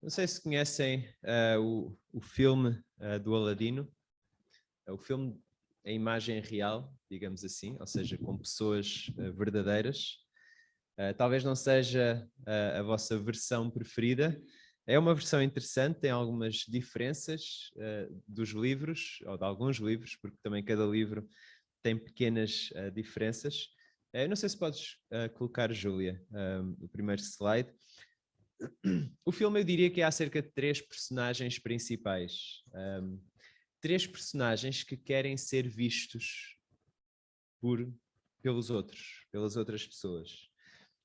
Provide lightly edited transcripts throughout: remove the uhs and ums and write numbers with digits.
Não sei se conhecem o filme do Aladino. O filme em imagem real, digamos assim, ou seja, com pessoas verdadeiras. Talvez não seja a vossa versão preferida. É uma versão interessante, tem algumas diferenças dos livros, ou de alguns livros, porque também cada livro tem pequenas diferenças. Eu não sei se podes colocar, Júlia, o primeiro slide. O filme eu diria que há cerca de 3 personagens principais. 3 personagens que querem ser vistos pelos outros, pelas outras pessoas.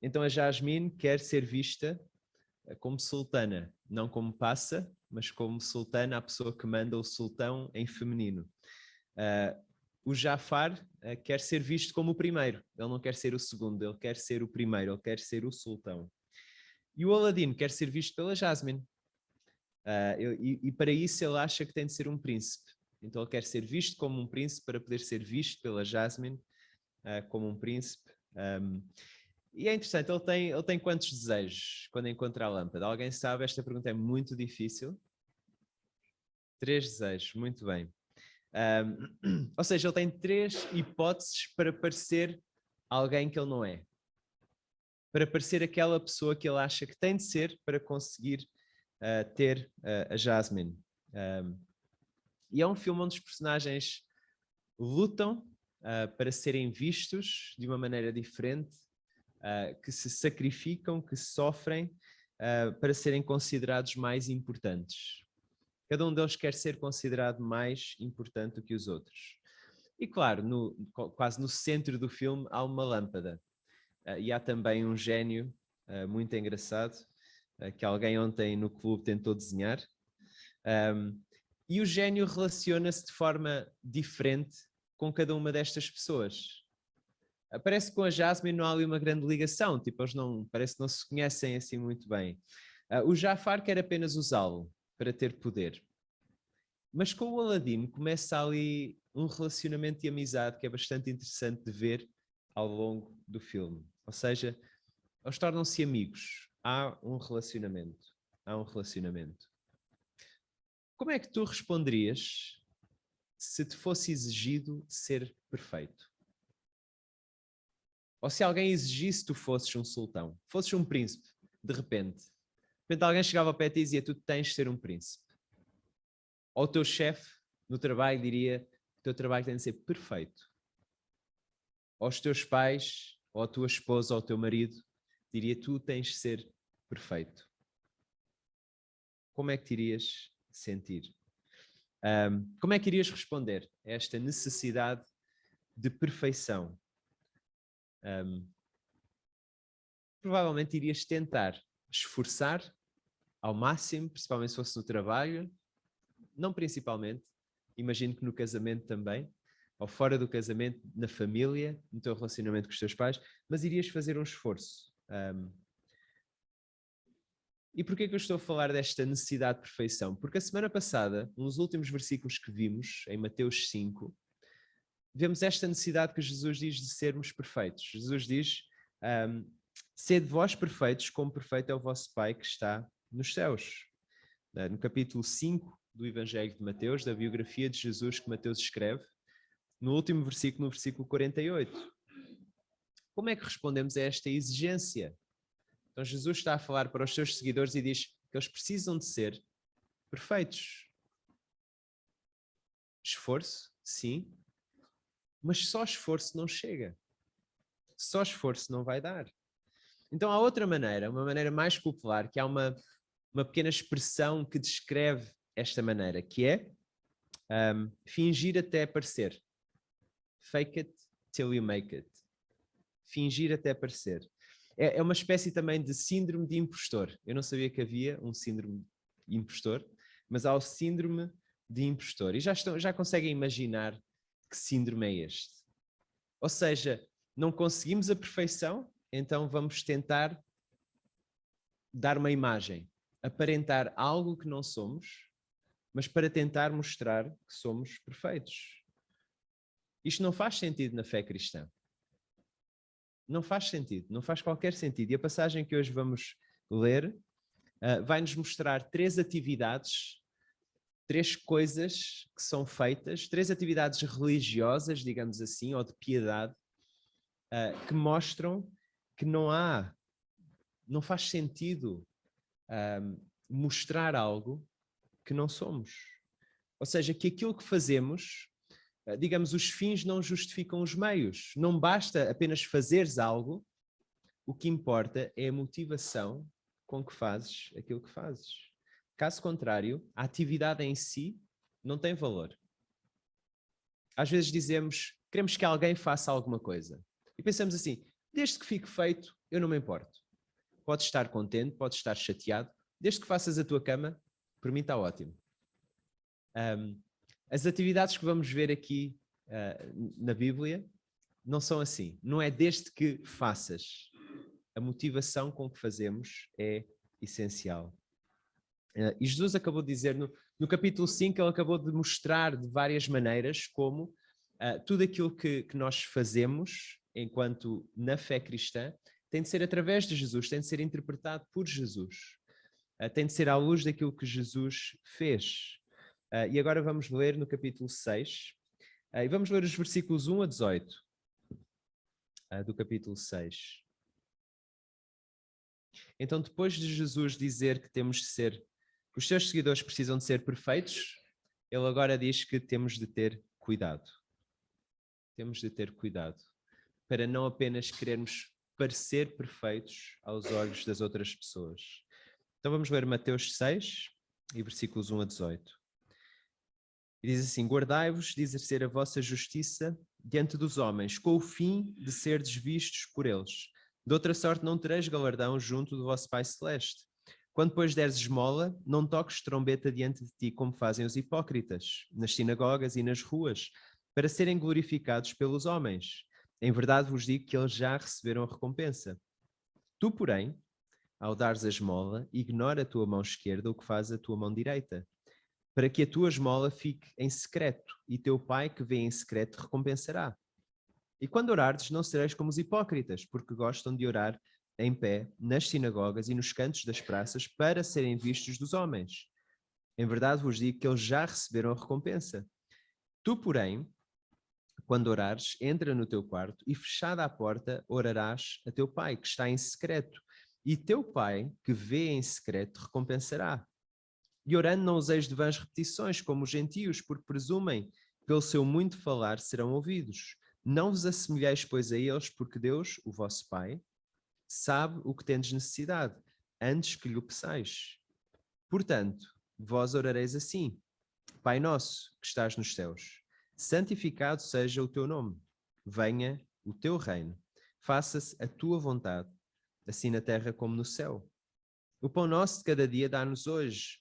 Então a Jasmine quer ser vista como sultana, não como passa, mas como sultana, a pessoa que manda o sultão em feminino. O Jafar quer ser visto como o primeiro, ele não quer ser o segundo, ele quer ser o primeiro, ele quer ser o sultão. E o Aladino quer ser visto pela Jasmine. E para isso ele acha que tem de ser um príncipe. Então ele quer ser visto como um príncipe para poder ser visto pela Jasmine como um príncipe. E é interessante, ele tem quantos desejos quando encontra a lâmpada? Alguém sabe? Esta pergunta é muito difícil. 3 desejos, muito bem. Ou seja, ele tem 3 hipóteses para parecer alguém que ele não é. Para parecer aquela pessoa que ele acha que tem de ser para conseguir ter a Jasmine. E é um filme onde os personagens lutam para serem vistos de uma maneira diferente, que se sacrificam, que sofrem para serem considerados mais importantes. Cada um deles quer ser considerado mais importante do que os outros. E claro, quase no centro do filme há uma lâmpada. E há também um gênio muito engraçado, que alguém ontem no clube tentou desenhar. E o gênio relaciona-se de forma diferente com cada uma destas pessoas. Parece que com a Jasmine não há ali uma grande ligação, tipo, eles não, parece que não se conhecem assim muito bem. O Jafar quer apenas usá-lo para ter poder. Mas com o Aladino começa ali um relacionamento de amizade que é bastante interessante de ver ao longo do filme. Ou seja, eles tornam-se amigos. Há um relacionamento. Há um relacionamento. Como é que tu responderias se te fosse exigido ser perfeito? Ou se alguém exigisse que tu fosses um sultão, fosses um príncipe, de repente alguém chegava ao pé de ti e dizia, tu tens de ser um príncipe. Ou o teu chefe no trabalho diria, o teu trabalho tem de ser perfeito. Ou os teus pais, ou a tua esposa, ou o teu marido, diria, tu tens de ser perfeito. Como é que te irias sentir? Como é que irias responder a esta necessidade de perfeição? Provavelmente irias tentar esforçar ao máximo, principalmente se fosse no trabalho, não principalmente, imagino que no casamento também, ou fora do casamento, na família, no teu relacionamento com os teus pais, mas irias fazer um esforço. E porquê que eu estou a falar desta necessidade de perfeição? Porque a semana passada, nos últimos versículos que vimos, em Mateus 5, vemos esta necessidade que Jesus diz de sermos perfeitos. Jesus diz, sede vós perfeitos, como perfeito é o vosso Pai que está nos céus. No capítulo 5 do Evangelho de Mateus, da biografia de Jesus que Mateus escreve, no último versículo, no versículo 48. Como é que respondemos a esta exigência? Então Jesus está a falar para os seus seguidores e diz que eles precisam de ser perfeitos. Esforço, sim, mas só esforço não chega. Só esforço não vai dar. Então há outra maneira, uma maneira mais popular, que há uma pequena expressão que descreve esta maneira, que é fingir até parecer. Fake it till you make it. Fingir até parecer. É uma espécie também de síndrome de impostor. Eu não sabia que havia um síndrome de impostor, mas há o síndrome de impostor. E já conseguem imaginar que síndrome é este? Ou seja, não conseguimos a perfeição, então vamos tentar dar uma imagem, aparentar algo que não somos, mas para tentar mostrar que somos perfeitos. Isto não faz sentido na fé cristã. Não faz sentido, não faz qualquer sentido. E a passagem que hoje vamos ler vai-nos mostrar 3 atividades, 3 coisas que são feitas, 3 atividades religiosas, digamos assim, ou de piedade, que mostram que não faz sentido mostrar algo que não somos. Ou seja, que aquilo que fazemos, digamos, os fins não justificam os meios. Não basta apenas fazeres algo, o que importa é a motivação com que fazes aquilo que fazes. Caso contrário, a atividade em si não tem valor. Às vezes queremos que alguém faça alguma coisa. E pensamos assim, desde que fique feito, eu não me importo. Podes estar contente, podes estar chateado, desde que faças a tua cama, por mim está ótimo. As atividades que vamos ver aqui na Bíblia não são assim. Não é desde que faças. A motivação com que fazemos é essencial. E Jesus acabou de dizer, no capítulo 5, ele acabou de mostrar de várias maneiras como tudo aquilo que nós fazemos enquanto na fé cristã tem de ser através de Jesus, tem de ser interpretado por Jesus. Tem de ser à luz daquilo que Jesus fez. E agora vamos ler no capítulo 6, e vamos ler os versículos 1 a 18 do capítulo 6. Então, depois de Jesus dizer que que os seus seguidores precisam de ser perfeitos, ele agora diz que temos de ter cuidado. Temos de ter cuidado para não apenas querermos parecer perfeitos aos olhos das outras pessoas. Então vamos ler Mateus 6, e versículos 1 a 18. E diz assim: guardai-vos de exercer a vossa justiça diante dos homens, com o fim de serdes vistos por eles. De outra sorte não tereis galardão junto do vosso Pai Celeste. Quando, pois, deres esmola, não toques trombeta diante de ti, como fazem os hipócritas, nas sinagogas e nas ruas, para serem glorificados pelos homens. Em verdade vos digo que eles já receberam a recompensa. Tu, porém, ao dares a esmola, ignora a tua mão esquerda o que faz a tua mão direita, para que a tua esmola fique em secreto, e teu Pai que vê em secreto recompensará. E quando orares, não sereis como os hipócritas, porque gostam de orar em pé, nas sinagogas e nos cantos das praças, para serem vistos dos homens. Em verdade vos digo que eles já receberam a recompensa. Tu, porém, quando orares, entra no teu quarto e, fechada a porta, orarás a teu Pai, que está em secreto. E teu Pai, que vê em secreto, recompensará. E orando, não useis de vãs repetições, como os gentios, porque presumem, pelo seu muito falar, serão ouvidos. Não vos assemelheis, pois, a eles, porque Deus, o vosso Pai, sabe o que tendes necessidade, antes que lhe o peçais. Portanto, vós orareis assim: Pai nosso, que estás nos céus, santificado seja o teu nome. Venha o teu reino. Faça-se a tua vontade, assim na terra como no céu. O pão nosso de cada dia dá-nos hoje,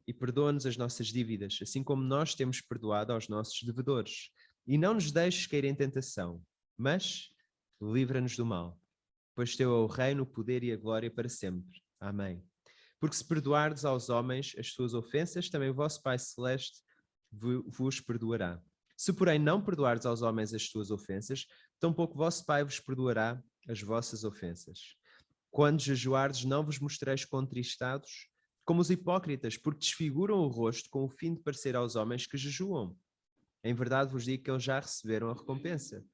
e perdoa-nos as nossas dívidas, assim como nós temos perdoado aos nossos devedores. E não nos deixes cair em tentação, mas livra-nos do mal. Pois teu é o reino, o poder e a glória para sempre. Amém. Porque se perdoardes aos homens as suas ofensas, também o vosso Pai Celeste vos perdoará. Se, porém, não perdoardes aos homens as suas ofensas, tampouco vosso Pai vos perdoará as vossas ofensas. Quando jejuardes, não vos mostreis contristados, como os hipócritas, porque desfiguram o rosto com o fim de parecer aos homens que jejuam. Em verdade vos digo que eles já receberam a recompensa.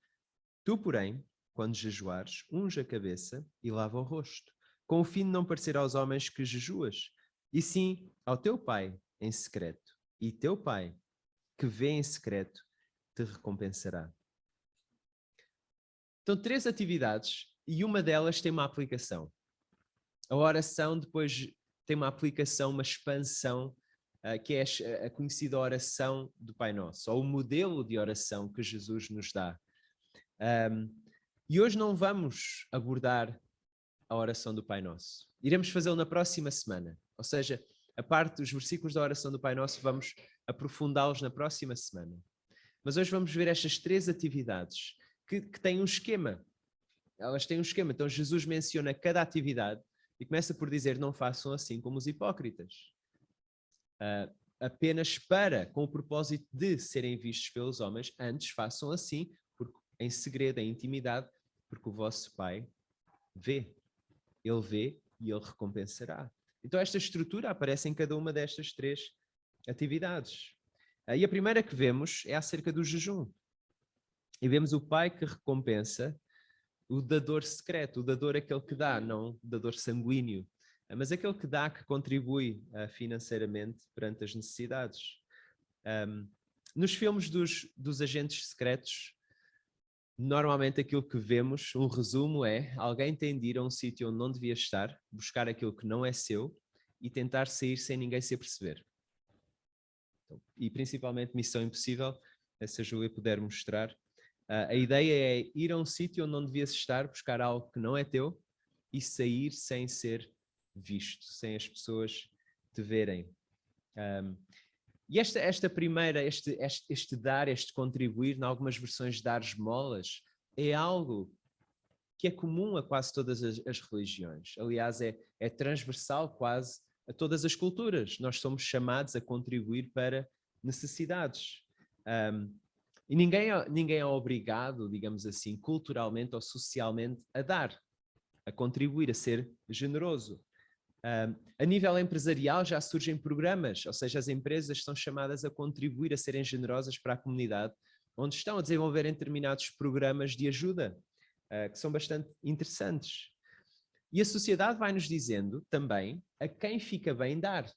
Tu, porém, quando jejuares, unge a cabeça e lava o rosto, com o fim de não parecer aos homens que jejuas, e sim ao teu Pai em secreto. E teu Pai, que vê em secreto, te recompensará. Então, 3 atividades e uma delas tem uma aplicação. A oração depois tem uma aplicação, uma expansão, que é a conhecida oração do Pai Nosso, ou o modelo de oração que Jesus nos dá. E hoje não vamos abordar a oração do Pai Nosso. Iremos fazê-lo na próxima semana. Ou seja, a parte dos versículos da oração do Pai Nosso, vamos aprofundá-los na próxima semana. Mas hoje vamos ver estas 3 atividades que têm um esquema. Elas têm um esquema. Então Jesus menciona cada atividade e começa por dizer: não façam assim como os hipócritas. Apenas com o propósito de serem vistos pelos homens, antes façam assim, porque, em segredo, em intimidade, porque o vosso Pai vê. Ele vê e ele recompensará. Então esta estrutura aparece em cada uma destas 3 atividades. E a primeira que vemos é acerca do jejum. E vemos o pai que recompensa o dador secreto, o dador aquele que dá, não o dador sanguíneo, mas aquele que dá, que contribui financeiramente perante as necessidades. Nos filmes dos agentes secretos, normalmente aquilo que vemos, um resumo é: alguém tem de ir a um sítio onde não devia estar, buscar aquilo que não é seu e tentar sair sem ninguém se aperceber. E principalmente Missão Impossível, se a Júlia puder mostrar. A ideia é ir a um sítio onde não devias estar, buscar algo que não é teu e sair sem ser visto, sem as pessoas te verem. E esta primeira, este dar, este contribuir, em algumas versões de dar esmolas, é algo que é comum a quase todas as religiões. Aliás, é transversal quase a todas as culturas. Nós somos chamados a contribuir para necessidades. E ninguém é obrigado, digamos assim, culturalmente ou socialmente, a dar, a contribuir, a ser generoso. A nível empresarial já surgem programas, ou seja, as empresas são chamadas a contribuir, a serem generosas para a comunidade, onde estão a desenvolver determinados programas de ajuda, que são bastante interessantes. E a sociedade vai nos dizendo também a quem fica bem dar,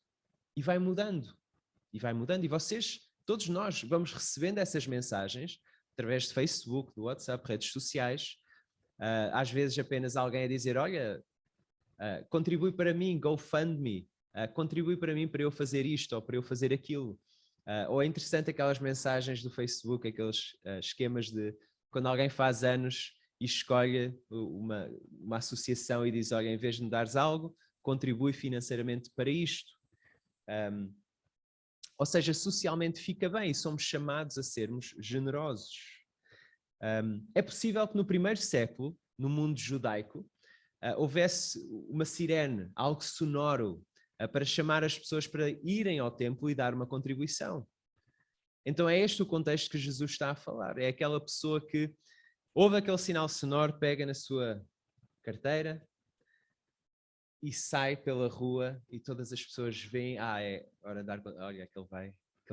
e vai mudando, e vocês, todos nós, vamos recebendo essas mensagens através de Facebook, do WhatsApp, redes sociais, às vezes apenas alguém a dizer: olha, contribui para mim, GoFundMe, contribui para mim para eu fazer isto ou para eu fazer aquilo. Ou é interessante aquelas mensagens do Facebook, aqueles esquemas de quando alguém faz anos e escolhe uma associação e diz: olha, em vez de me dares algo, contribui financeiramente para isto. Ou seja, socialmente fica bem e somos chamados a sermos generosos. É possível que no primeiro século, no mundo judaico, houvesse uma sirene, algo sonoro, para chamar as pessoas para irem ao templo e dar uma contribuição. Então é este o contexto que Jesus está a falar. É aquela pessoa que ouve aquele sinal sonoro, pega na sua carteira e sai pela rua e todas as pessoas veem: é hora de dar, olha, aquele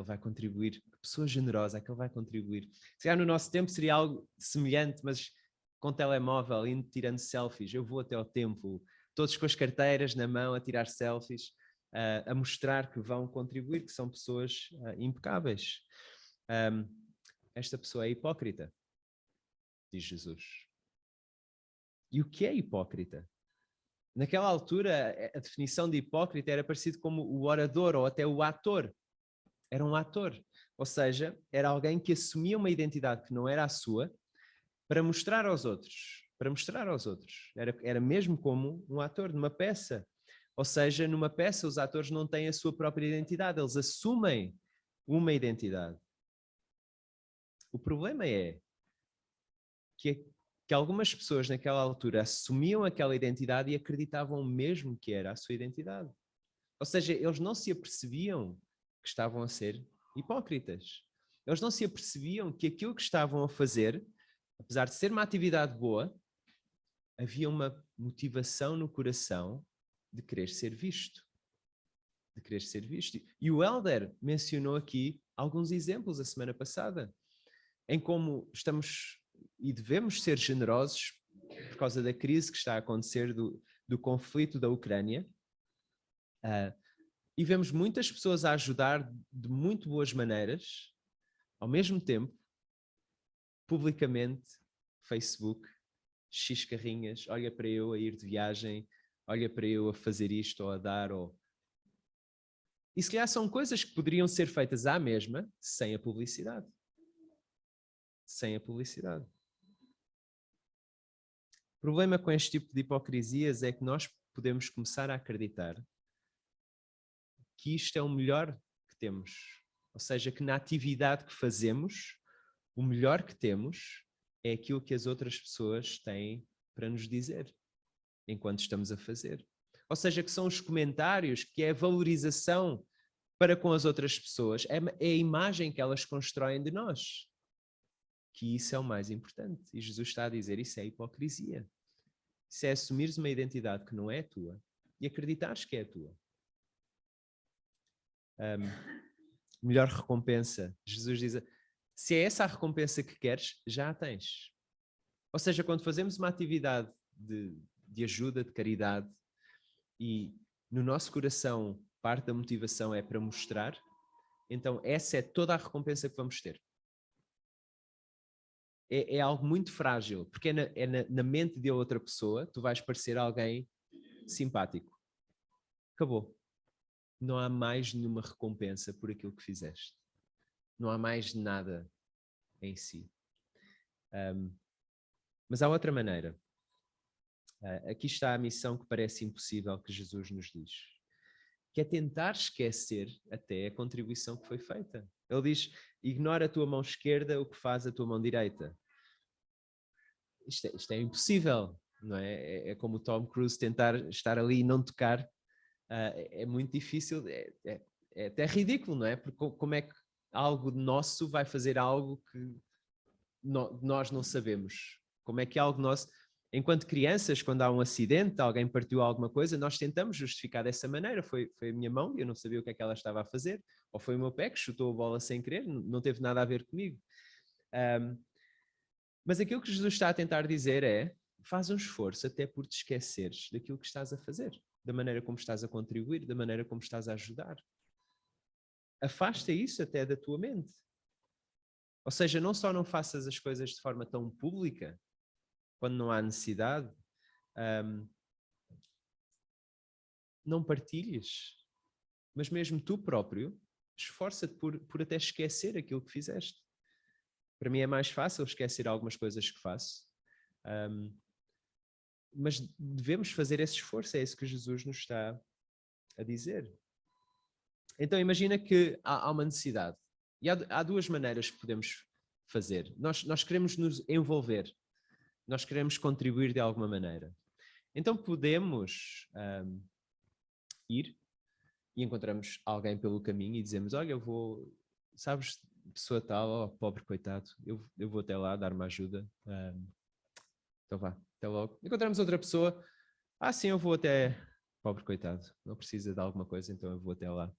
vai contribuir, que pessoa generosa, aquele vai contribuir. Se calhar no nosso tempo seria algo semelhante, mas com telemóvel, indo tirando selfies. Eu vou até ao templo, todos com as carteiras na mão a tirar selfies, a mostrar que vão contribuir, que são pessoas impecáveis. Esta pessoa é hipócrita, diz Jesus. E o que é hipócrita? Naquela altura, a definição de hipócrita era parecido como o orador ou até o ator. Era um ator. Ou seja, era alguém que assumia uma identidade que não era a sua para mostrar aos outros. Era mesmo como um ator numa peça. Ou seja, numa peça os atores não têm a sua própria identidade, eles assumem uma identidade. O problema é que algumas pessoas naquela altura assumiam aquela identidade e acreditavam mesmo que era a sua identidade. Ou seja, eles não se apercebiam que estavam a ser hipócritas. Eles não se apercebiam que aquilo que estavam a fazer, apesar de ser uma atividade boa, havia uma motivação no coração de querer ser visto. E o Helder mencionou aqui alguns exemplos a semana passada, em como estamos e devemos ser generosos por causa da crise que está a acontecer do conflito da Ucrânia. E vemos muitas pessoas a ajudar de muito boas maneiras, ao mesmo tempo, publicamente, Facebook, X carrinhas, olha para eu a ir de viagem, olha para eu a fazer isto ou a dar. E se calhar são coisas que poderiam ser feitas à mesma, sem a publicidade. O problema com este tipo de hipocrisias é que nós podemos começar a acreditar que isto é o melhor que temos. Ou seja, que na atividade que fazemos, o melhor que temos é aquilo que as outras pessoas têm para nos dizer enquanto estamos a fazer. Ou seja, que são os comentários, que é a valorização para com as outras pessoas, é a imagem que elas constroem de nós. Que isso é o mais importante. E Jesus está a dizer: isso é hipocrisia. Isso é assumires uma identidade que não é a tua e acreditares que é a tua. melhor recompensa. Jesus diz, se é essa a recompensa que queres, já a tens. Ou seja, quando fazemos uma atividade de ajuda, de caridade, e no nosso coração parte da motivação é para mostrar, então essa é toda a recompensa que vamos ter. É algo muito frágil, porque na mente de outra pessoa, tu vais parecer alguém simpático. Acabou. Não há mais nenhuma recompensa por aquilo que fizeste. Não há mais nada em si. Mas há outra maneira. Aqui está a missão que parece impossível que Jesus nos diz, que é tentar esquecer até a contribuição que foi feita. Ele diz, ignora a tua mão esquerda o que faz a tua mão direita. Isto é impossível, não é? É como o Tom Cruise tentar estar ali e não tocar. É muito difícil, é até ridículo, não é? Porque como é que algo nosso vai fazer algo que nós não sabemos? Como é que algo nosso... Enquanto crianças, quando há um acidente, alguém partiu alguma coisa, nós tentamos justificar dessa maneira. Foi a minha mão e eu não sabia o que é que ela estava a fazer. Ou foi o meu pé que chutou a bola sem querer, não teve nada a ver comigo. Mas aquilo que Jesus está a tentar dizer é, faz um esforço até por te esqueceres daquilo que estás a fazer, da maneira como estás a contribuir, da maneira como estás a ajudar. Afasta isso até da tua mente. Ou seja, não só não faças as coisas de forma tão pública, quando não há necessidade, não partilhes, mas mesmo tu próprio, esforça-te por até esquecer aquilo que fizeste. Para mim é mais fácil esquecer algumas coisas que faço, mas devemos fazer esse esforço, é isso que Jesus nos está a dizer. Então imagina que há uma necessidade, e há duas maneiras que podemos fazer. Nós queremos nos envolver, nós queremos contribuir de alguma maneira. Então podemos ir e encontramos alguém pelo caminho e dizemos, olha, eu vou, sabes, pessoa tal, oh, pobre coitado, eu vou até lá dar-me ajuda. Então vá, até logo. Encontramos outra pessoa, sim, eu vou até, pobre coitado, não precisa de alguma coisa, então eu vou até lá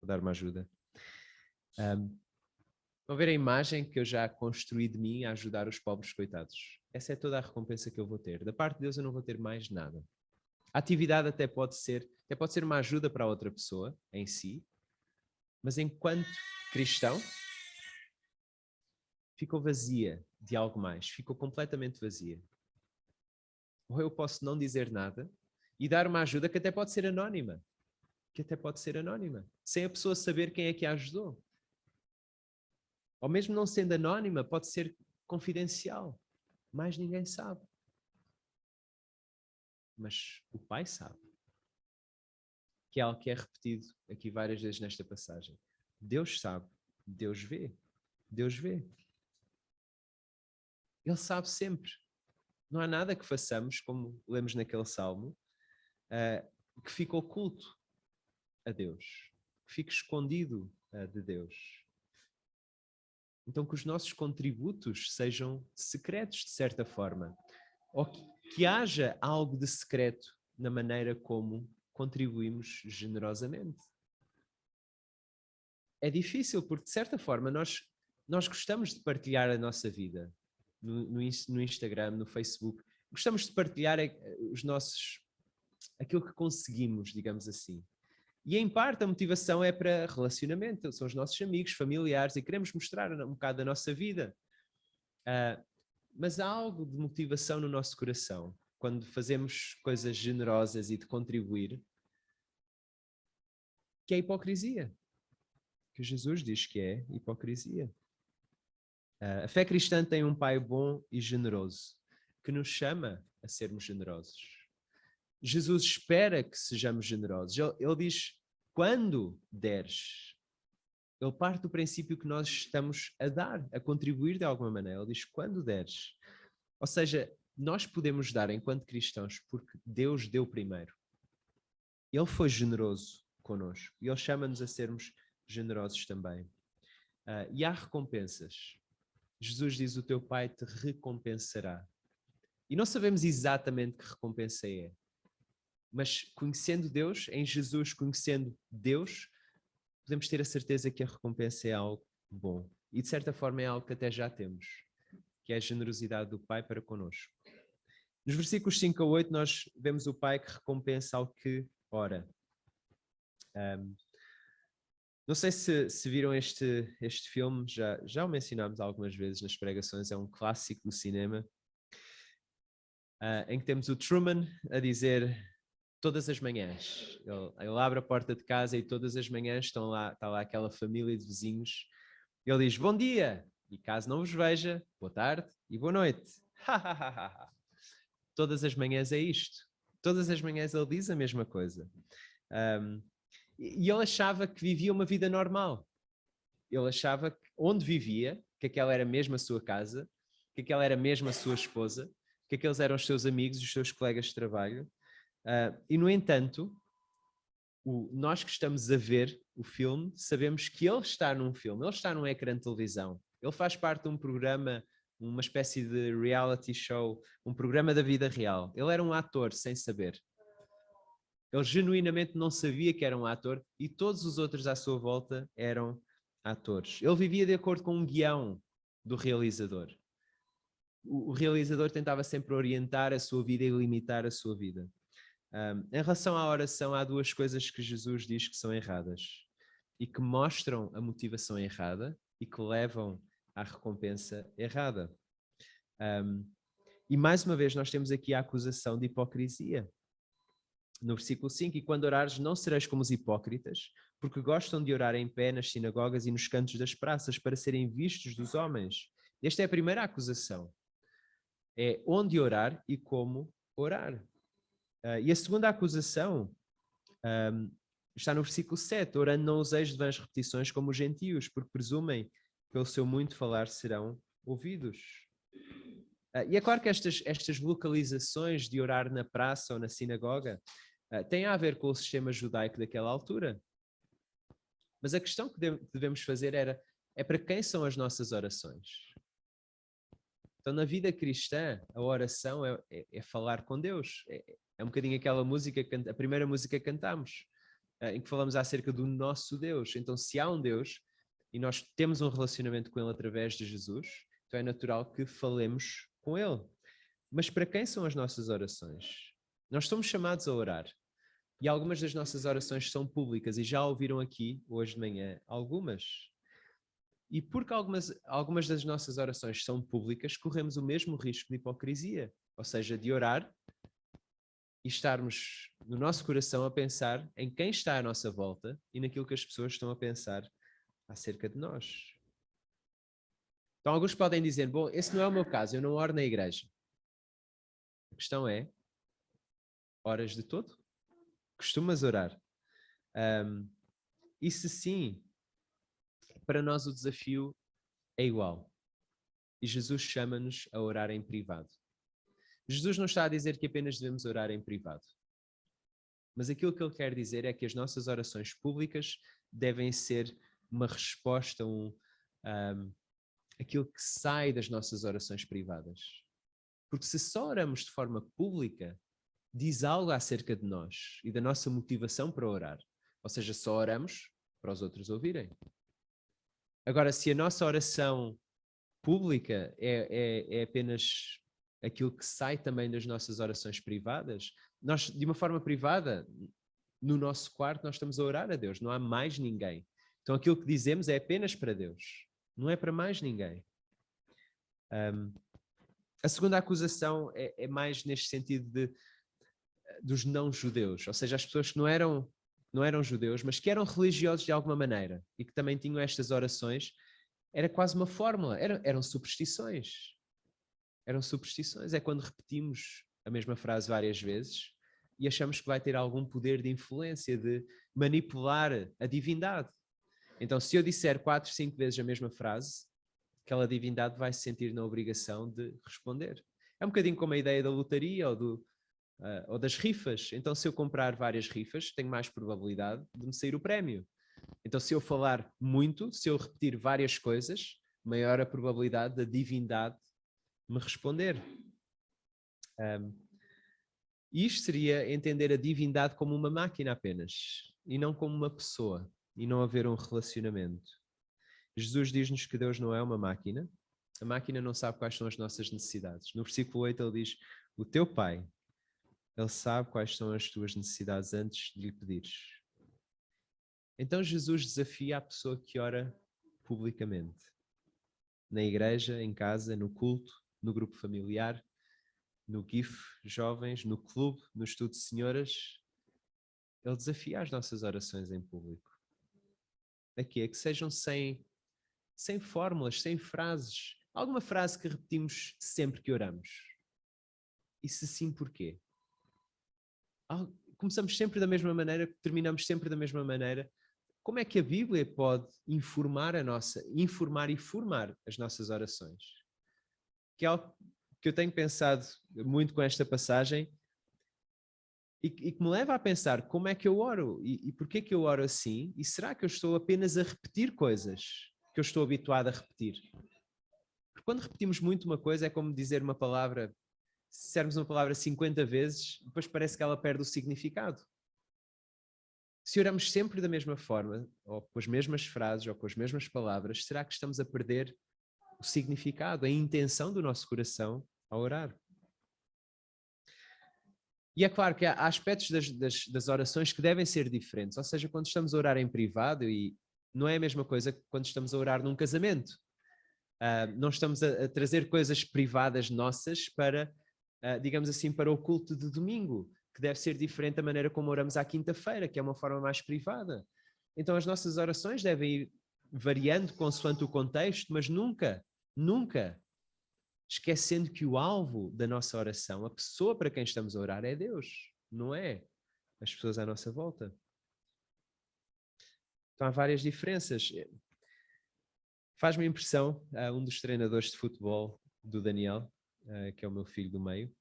dar-me ajuda. Vão ver a imagem que eu já construí de mim a ajudar os pobres coitados. Essa é toda a recompensa que eu vou ter. Da parte de Deus eu não vou ter mais nada. A atividade até pode ser uma ajuda para a outra pessoa em si, mas enquanto cristão, ficou vazia de algo mais, ficou completamente vazia. Ou eu posso não dizer nada e dar uma ajuda que até pode ser anónima, sem a pessoa saber quem é que a ajudou. Ou mesmo não sendo anónima, pode ser confidencial, mais ninguém sabe. Mas o Pai sabe. Que é algo que é repetido aqui várias vezes nesta passagem. Deus sabe, Deus vê, Deus vê. Ele sabe sempre. Não há nada que façamos, como lemos naquele salmo, que fique oculto a Deus, que fique escondido de Deus. Então que os nossos contributos sejam secretos de certa forma, ou que haja algo de secreto na maneira como contribuímos generosamente. É difícil porque de certa forma nós gostamos de partilhar a nossa vida no Instagram, no Facebook, gostamos de partilhar aquilo que conseguimos, digamos assim. E em parte a motivação é para relacionamento, são os nossos amigos, familiares, e queremos mostrar um bocado da nossa vida. Mas há algo de motivação no nosso coração, quando fazemos coisas generosas e de contribuir, que é hipocrisia. Que Jesus diz que é hipocrisia. A fé cristã tem um Pai bom e generoso, que nos chama a sermos generosos. Jesus espera que sejamos generosos. Ele diz, quando deres. Ele parte do princípio que nós estamos a dar, a contribuir de alguma maneira. Ele diz, quando deres. Ou seja, nós podemos dar enquanto cristãos porque Deus deu primeiro. Ele foi generoso connosco e Ele chama-nos a sermos generosos também. E há recompensas. Jesus diz, o teu Pai te recompensará. E não sabemos exatamente que recompensa é. Mas conhecendo Deus, em Jesus conhecendo Deus, podemos ter a certeza que a recompensa é algo bom. E de certa forma é algo que até já temos, que é a generosidade do Pai para connosco. Nos versículos 5 a 8 nós vemos o Pai que recompensa ao que ora. Não sei se viram este filme, já o mencionámos algumas vezes nas pregações, é um clássico do cinema, em que temos o Truman a dizer todas as manhãs. Ele abre a porta de casa e todas as manhãs está lá aquela família de vizinhos. Ele diz, bom dia, e caso não vos veja, boa tarde e boa noite. Todas as manhãs é isto. Todas as manhãs ele diz a mesma coisa. E ele achava que vivia uma vida normal. Ele achava que onde vivia, que aquela era mesmo a sua casa, que aquela era mesmo a sua esposa, que aqueles eram os seus amigos, os seus colegas de trabalho. E, no entanto, nós que estamos a ver o filme, sabemos que ele está num filme, ele está num ecrã de televisão, ele faz parte de um programa, uma espécie de reality show, um programa da vida real. Ele era um ator sem saber. Ele genuinamente não sabia que era um ator e todos os outros à sua volta eram atores. Ele vivia de acordo com um guião do realizador. O realizador tentava sempre orientar a sua vida e limitar a sua vida. Em relação à oração, há duas coisas que Jesus diz que são erradas e que mostram a motivação errada e que levam à recompensa errada. E mais uma vez nós temos aqui a acusação de hipocrisia. No versículo 5, e quando orares não sereis como os hipócritas, porque gostam de orar em pé nas sinagogas e nos cantos das praças para serem vistos dos homens. Esta é a primeira acusação. É onde orar e como orar. E a segunda acusação está no versículo 7. Orando não useis de vãs repetições como os gentios, porque presumem que pelo seu muito falar serão ouvidos. E é claro que estas localizações de orar na praça ou na sinagoga têm a ver com o sistema judaico daquela altura. Mas a questão que devemos fazer é para quem são as nossas orações? Então, na vida cristã, a oração é falar com Deus. É um bocadinho aquela música, a primeira música que cantámos, em que falamos acerca do nosso Deus. Então, se há um Deus e nós temos um relacionamento com Ele através de Jesus, então é natural que falemos com Ele. Mas para quem são as nossas orações? Nós somos chamados a orar. E algumas das nossas orações são públicas, e já ouviram aqui, hoje de manhã, algumas. E porque algumas das nossas orações são públicas, corremos o mesmo risco de hipocrisia. Ou seja, de orar e estarmos no nosso coração a pensar em quem está à nossa volta e naquilo que as pessoas estão a pensar acerca de nós. Então alguns podem dizer, bom, esse não é o meu caso, eu não oro na igreja. A questão é, oras de todo? Costumas orar? E se sim, para nós o desafio é igual. E Jesus chama-nos a orar em privado. Jesus não está a dizer que apenas devemos orar em privado. Mas aquilo que ele quer dizer é que as nossas orações públicas devem ser uma resposta, aquilo que sai das nossas orações privadas. Porque se só oramos de forma pública, diz algo acerca de nós e da nossa motivação para orar. Ou seja, só oramos para os outros ouvirem. Agora, se a nossa oração pública é apenas aquilo que sai também das nossas orações privadas, nós, de uma forma privada, no nosso quarto, nós estamos a orar a Deus, não há mais ninguém. Então aquilo que dizemos é apenas para Deus, não é para mais ninguém. A segunda acusação é mais neste sentido dos não-judeus, ou seja, as pessoas que não eram judeus, mas que eram religiosos de alguma maneira e que também tinham estas orações. Era quase uma fórmula, eram superstições. Eram superstições, é quando repetimos a mesma frase várias vezes e achamos que vai ter algum poder de influência, de manipular a divindade. Então, se eu disser 4, 5 vezes a mesma frase, aquela divindade vai se sentir na obrigação de responder. É um bocadinho como a ideia da lotaria ou das rifas. Então, se eu comprar várias rifas, tenho mais probabilidade de me sair o prémio. Então, se eu falar muito, se eu repetir várias coisas, maior a probabilidade da divindade me responder. E isto seria entender a divindade como uma máquina apenas, e não como uma pessoa. e não haver um relacionamento. Jesus diz-nos que Deus não é uma máquina. A máquina não sabe quais são as nossas necessidades. No versículo 8 ele diz, o teu pai, ele sabe quais são as tuas necessidades antes de lhe pedires. Então Jesus desafia a pessoa que ora publicamente. Na igreja, em casa, no culto, no grupo familiar, no GIF, jovens, no clube, no estudo de senhoras. Ele desafia as nossas orações em público. Aqui é que sejam sem fórmulas, sem frases. Alguma frase que repetimos sempre que oramos. E se sim, porquê? Começamos sempre da mesma maneira, terminamos sempre da mesma maneira. Como é que a Bíblia pode informar e formar as nossas orações? Que é algo que eu tenho pensado muito com esta passagem e que me leva a pensar como é que eu oro e porquê que eu oro assim, e será que eu estou apenas a repetir coisas que eu estou habituado a repetir? Porque quando repetimos muito uma coisa é como dizer uma palavra, se dissermos uma palavra 50 vezes, depois parece que ela perde o significado. Se oramos sempre da mesma forma, ou com as mesmas frases, ou com as mesmas palavras, será que estamos a perder o significado, a intenção do nosso coração ao orar? E é claro que há aspectos das orações que devem ser diferentes, ou seja, quando estamos a orar em privado, e não é a mesma coisa que quando estamos a orar num casamento. Não estamos a trazer coisas privadas nossas para, digamos assim, para o culto de domingo, que deve ser diferente da maneira como oramos à quinta-feira, que é uma forma mais privada. Então as nossas orações devem ir variando consoante o contexto, mas nunca esquecendo que o alvo da nossa oração, a pessoa para quem estamos a orar é Deus, não é as pessoas à nossa volta. Então há várias diferenças. Faz-me impressão um dos treinadores de futebol do Daniel, que é o meu filho do meio,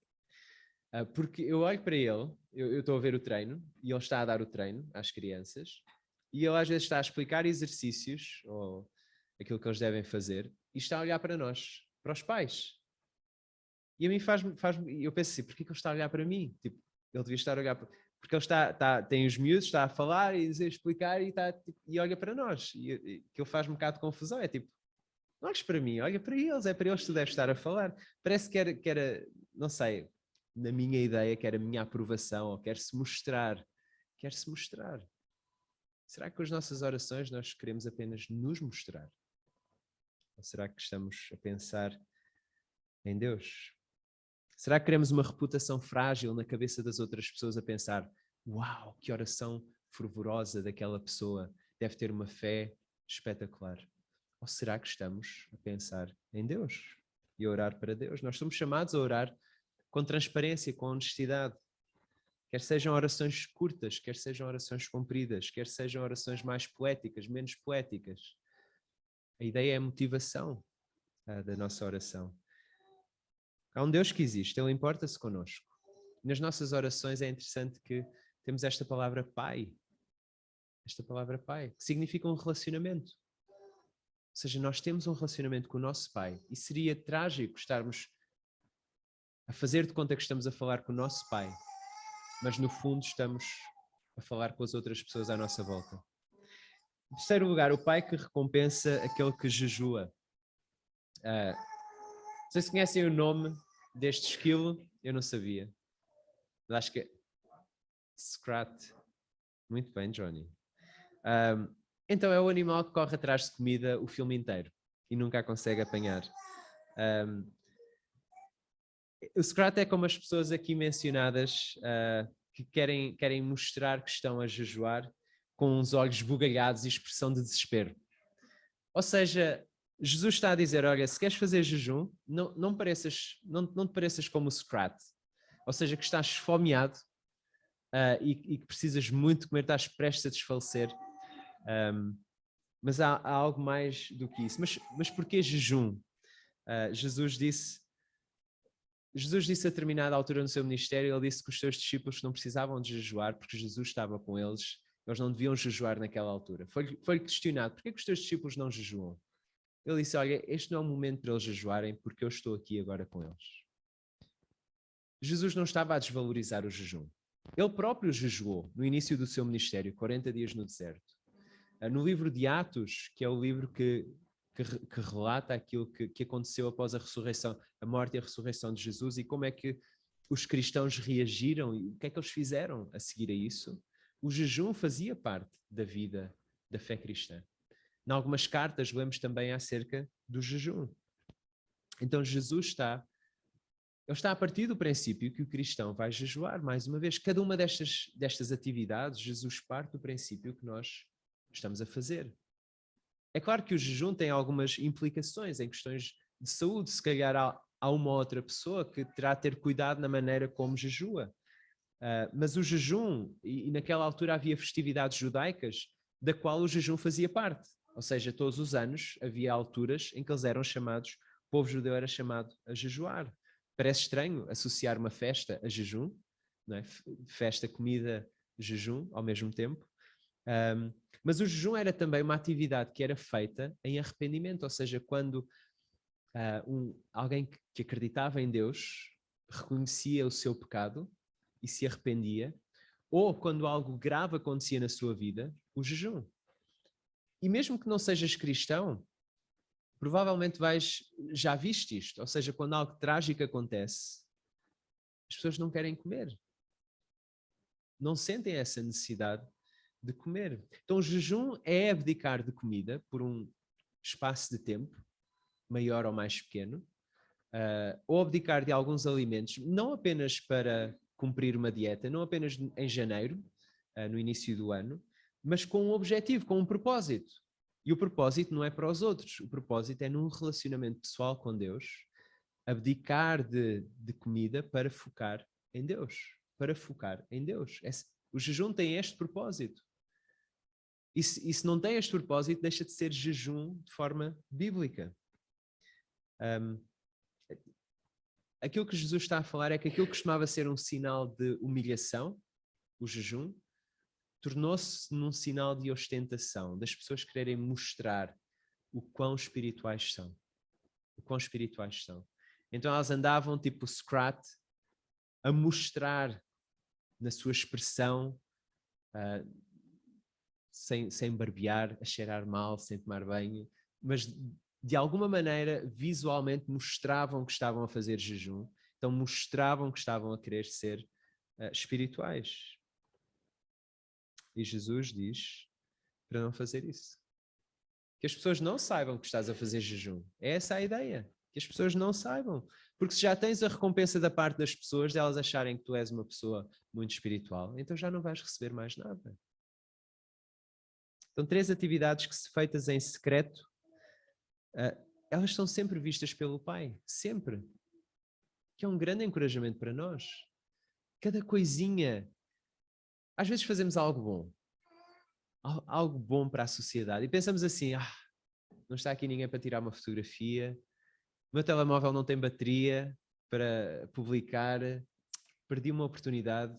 porque eu olho para ele, eu estou a ver o treino, e ele está a dar o treino às crianças, e ele às vezes está a explicar exercícios, ou aquilo que eles devem fazer, e está a olhar para nós, para os pais. E a mim eu penso assim, porquê que ele está a olhar para mim? Tipo, ele devia estar a olhar para... Porque ele tem os miúdos, está a falar e a explicar e olha para nós. E aquilo faz um bocado de confusão. É tipo, não olhes para mim, olha para eles, é para eles que tu deves estar a falar. Parece que era, não sei, na minha ideia, que era a minha aprovação, ou quer-se mostrar. Quer-se mostrar. Será que com as nossas orações nós queremos apenas nos mostrar? Ou será que estamos a pensar em Deus? Será que queremos uma reputação frágil na cabeça das outras pessoas a pensar, uau, que oração fervorosa daquela pessoa, deve ter uma fé espetacular? Ou será que estamos a pensar em Deus e a orar para Deus? Nós somos chamados a orar com transparência, com honestidade. Quer sejam orações curtas, quer sejam orações compridas, quer sejam orações mais poéticas, menos poéticas. A ideia é a motivação da nossa oração. Há um Deus que existe, Ele importa-se connosco. Nas nossas orações é interessante que temos esta palavra Pai. Esta palavra Pai, que significa um relacionamento. Ou seja, nós temos um relacionamento com o nosso Pai e seria trágico estarmos a fazer de conta que estamos a falar com o nosso Pai, mas no fundo estamos a falar com as outras pessoas à nossa volta. Em terceiro lugar, o Pai que recompensa aquele que jejua. Vocês conhecem o nome deste esquilo? Eu não sabia. Mas acho que é Scrat. Muito bem, Johnny. Então é o animal que corre atrás de comida o filme inteiro e nunca a consegue apanhar. O Scrat é como as pessoas aqui mencionadas que querem mostrar que estão a jejuar com os olhos bugalhados e expressão de desespero. Ou seja, Jesus está a dizer, olha, se queres fazer jejum, não te pareças como o Scrat. Ou seja, que estás esfomeado e que precisas muito comer, estás prestes a desfalecer. Mas há algo mais do que isso. Mas porquê jejum? Jesus disse a determinada altura no seu ministério, ele disse que os seus discípulos não precisavam de jejuar porque Jesus estava com eles, eles não deviam jejuar naquela altura. Foi questionado, porquê que os teus discípulos não jejuam? Ele disse, olha, este não é o momento para eles jejuarem porque eu estou aqui agora com eles. Jesus não estava a desvalorizar o jejum. Ele próprio jejuou no início do seu ministério, 40 dias no deserto. No livro de Atos, que é o livro que relata aquilo que aconteceu após a ressurreição, a morte e a ressurreição de Jesus, e como é que os cristãos reagiram e o que é que eles fizeram a seguir a isso, o jejum fazia parte da vida da fé cristã. Em algumas cartas lemos também acerca do jejum. Então Jesus está a partir do princípio que o cristão vai jejuar, mais uma vez. Cada uma destas atividades, Jesus parte do princípio que nós estamos a fazer. É claro que o jejum tem algumas implicações em questões de saúde. Se calhar há uma outra pessoa que terá de ter cuidado na maneira como jejua. Mas o jejum, e naquela altura havia festividades judaicas, da qual o jejum fazia parte. Ou seja, todos os anos havia alturas em que eles eram chamados, o povo judeu era chamado a jejuar. Parece estranho associar uma festa a jejum, não é? Festa, comida, jejum ao mesmo tempo. Mas o jejum era também uma atividade que era feita em arrependimento, ou seja, quando alguém que acreditava em Deus reconhecia o seu pecado e se arrependia, ou quando algo grave acontecia na sua vida, o jejum. E mesmo que não sejas cristão, provavelmente já viste isto, ou seja, quando algo trágico acontece, as pessoas não querem comer. Não sentem essa necessidade de comer. Então o jejum é abdicar de comida por um espaço de tempo, maior ou mais pequeno, ou abdicar de alguns alimentos, não apenas para cumprir uma dieta, não apenas em janeiro, no início do ano, mas com um objetivo, com um propósito. E o propósito não é para os outros, o propósito é num relacionamento pessoal com Deus, abdicar de comida para focar em Deus. Para focar em Deus. O jejum tem este propósito. E se não tem este propósito, deixa de ser jejum de forma bíblica. Aquilo que Jesus está a falar é que aquilo que costumava ser um sinal de humilhação, o jejum, tornou-se num sinal de ostentação, das pessoas quererem mostrar o quão espirituais são. O quão espirituais são. Então elas andavam tipo Scrat, a mostrar na sua expressão, sem barbear, a cheirar mal, sem tomar banho, mas de alguma maneira visualmente mostravam que estavam a fazer jejum, então mostravam que estavam a querer ser espirituais. E Jesus diz para não fazer isso. Que as pessoas não saibam que estás a fazer jejum. É essa a ideia. Que as pessoas não saibam. Porque se já tens a recompensa da parte das pessoas, de elas acharem que tu és uma pessoa muito espiritual, então já não vais receber mais nada. Então 3 atividades que, se feitas em secreto, elas são sempre vistas pelo Pai. Sempre. Que é um grande encorajamento para nós. Cada coisinha. Às vezes fazemos algo bom. Algo bom para a sociedade. E pensamos assim, não está aqui ninguém para tirar uma fotografia, o meu telemóvel não tem bateria para publicar, perdi uma oportunidade.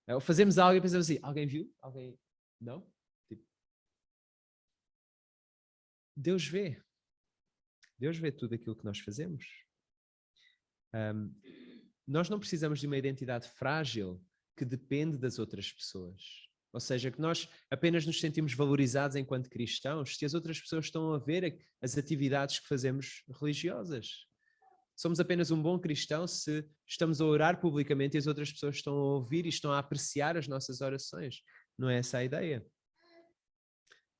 Ou fazemos algo e pensamos assim, alguém viu? Alguém? Não? Tipo, Deus vê. Deus vê tudo aquilo que nós fazemos. Nós não precisamos de uma identidade frágil que depende das outras pessoas. Ou seja, que nós apenas nos sentimos valorizados enquanto cristãos se as outras pessoas estão a ver as atividades que fazemos religiosas. Somos apenas um bom cristão se estamos a orar publicamente e as outras pessoas estão a ouvir e estão a apreciar as nossas orações. Não é essa a ideia.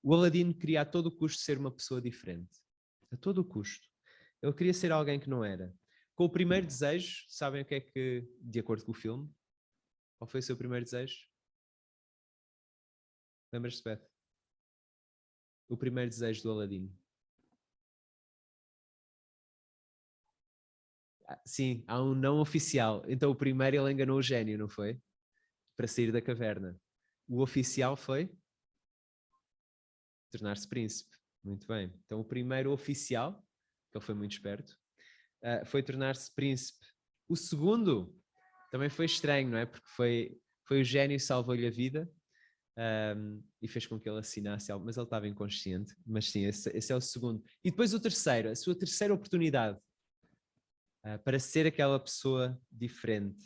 O Aladino queria a todo custo ser uma pessoa diferente. A todo custo. Ele queria ser alguém que não era. Com o primeiro desejo, sabem o que é que, de acordo com o filme, qual foi o seu primeiro desejo? Lembras-te, Beth? O primeiro desejo do Aladino. Sim, há um não oficial. Então o primeiro ele enganou o gênio, não foi? Para sair da caverna. O oficial foi? Tornar-se príncipe. Muito bem. Então o primeiro oficial, que ele foi muito esperto, foi tornar-se príncipe. O segundo também foi estranho, não é? Porque foi o gênio que salvou-lhe a vida e fez com que ele assinasse algo, mas ele estava inconsciente. Mas sim, esse é o segundo. E depois o terceiro, a sua terceira oportunidade para ser aquela pessoa diferente.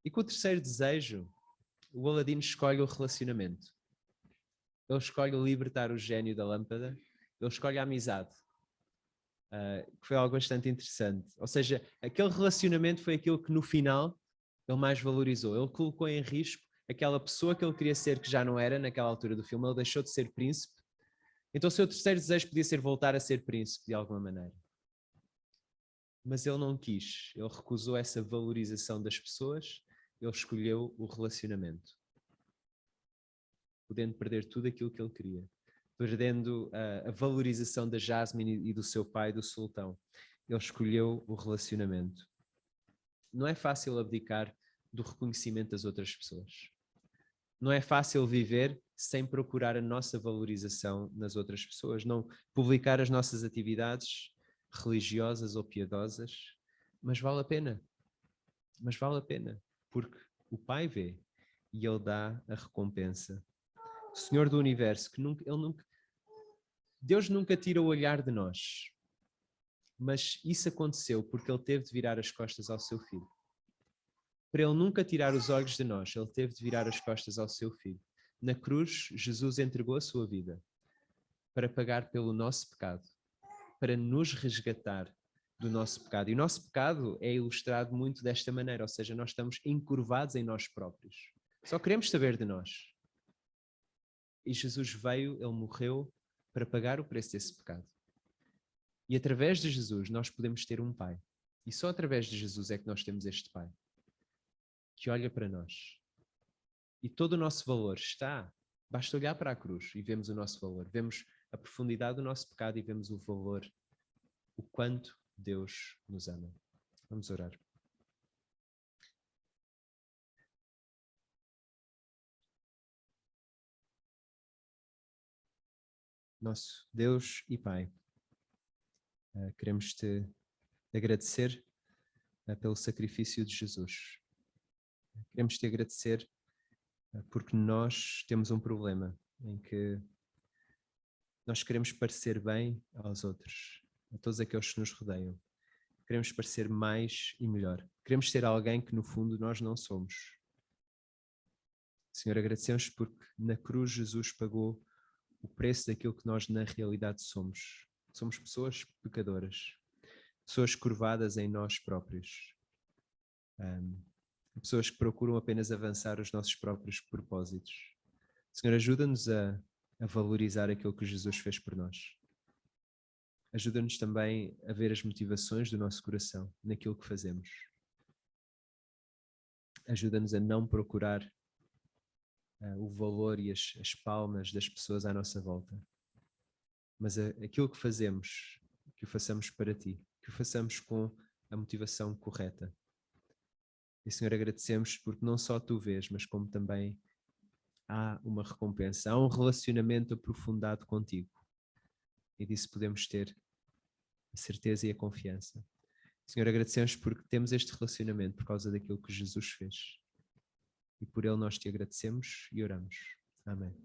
E com o terceiro desejo, o Aladino escolhe o relacionamento. Ele escolhe libertar o gênio da lâmpada, ele escolhe a amizade, que foi algo bastante interessante. Ou seja, aquele relacionamento foi aquilo que no final ele mais valorizou. Ele colocou em risco aquela pessoa que ele queria ser, que já não era naquela altura do filme. Ele deixou de ser príncipe. Então o seu terceiro desejo podia ser voltar a ser príncipe de alguma maneira. Mas ele não quis. Ele recusou essa valorização das pessoas. Ele escolheu o relacionamento, podendo perder tudo aquilo que ele queria, perdendo a valorização da Jasmine e do seu pai, do sultão. Ele escolheu o relacionamento. Não é fácil abdicar do reconhecimento das outras pessoas. Não é fácil viver sem procurar a nossa valorização nas outras pessoas, não publicar as nossas atividades religiosas ou piedosas, mas vale a pena. Mas vale a pena, porque o Pai vê e Ele dá a recompensa. O Senhor do Universo, que Deus nunca tira o olhar de nós, mas isso aconteceu porque Ele teve de virar as costas ao seu Filho. Para Ele nunca tirar os olhos de nós, Ele teve de virar as costas ao seu Filho. Na cruz, Jesus entregou a sua vida para pagar pelo nosso pecado, para nos resgatar do nosso pecado. E o nosso pecado é ilustrado muito desta maneira, ou seja, nós estamos encurvados em nós próprios. Só queremos saber de nós. E Jesus veio, Ele morreu para pagar o preço desse pecado. E através de Jesus nós podemos ter um Pai. E só através de Jesus é que nós temos este Pai, que olha para nós. E todo o nosso valor está, basta olhar para a cruz e vemos o nosso valor, vemos a profundidade do nosso pecado e vemos o valor, o quanto Deus nos ama. Vamos orar. Nosso Deus e Pai, queremos te agradecer pelo sacrifício de Jesus. Queremos te agradecer porque nós temos um problema em que nós queremos parecer bem aos outros, a todos aqueles que nos rodeiam. Queremos parecer mais e melhor. Queremos ser alguém que no fundo nós não somos. Senhor, agradecemos porque na cruz Jesus pagou o preço daquilo que nós na realidade somos. Somos pessoas pecadoras, pessoas curvadas em nós próprios, pessoas que procuram apenas avançar os nossos próprios propósitos. Senhor, ajuda-nos a valorizar aquilo que Jesus fez por nós. Ajuda-nos também a ver as motivações do nosso coração naquilo que fazemos. Ajuda-nos a não procurar o valor e as palmas das pessoas à nossa volta. Mas aquilo que fazemos, que o façamos para Ti, que o façamos com a motivação correta. E, Senhor, agradecemos porque não só Tu vês, mas como também há uma recompensa, há um relacionamento aprofundado contigo. E disso podemos ter a certeza e a confiança. Senhor, agradecemos porque temos este relacionamento por causa daquilo que Jesus fez. E por ele nós te agradecemos e oramos. Amém.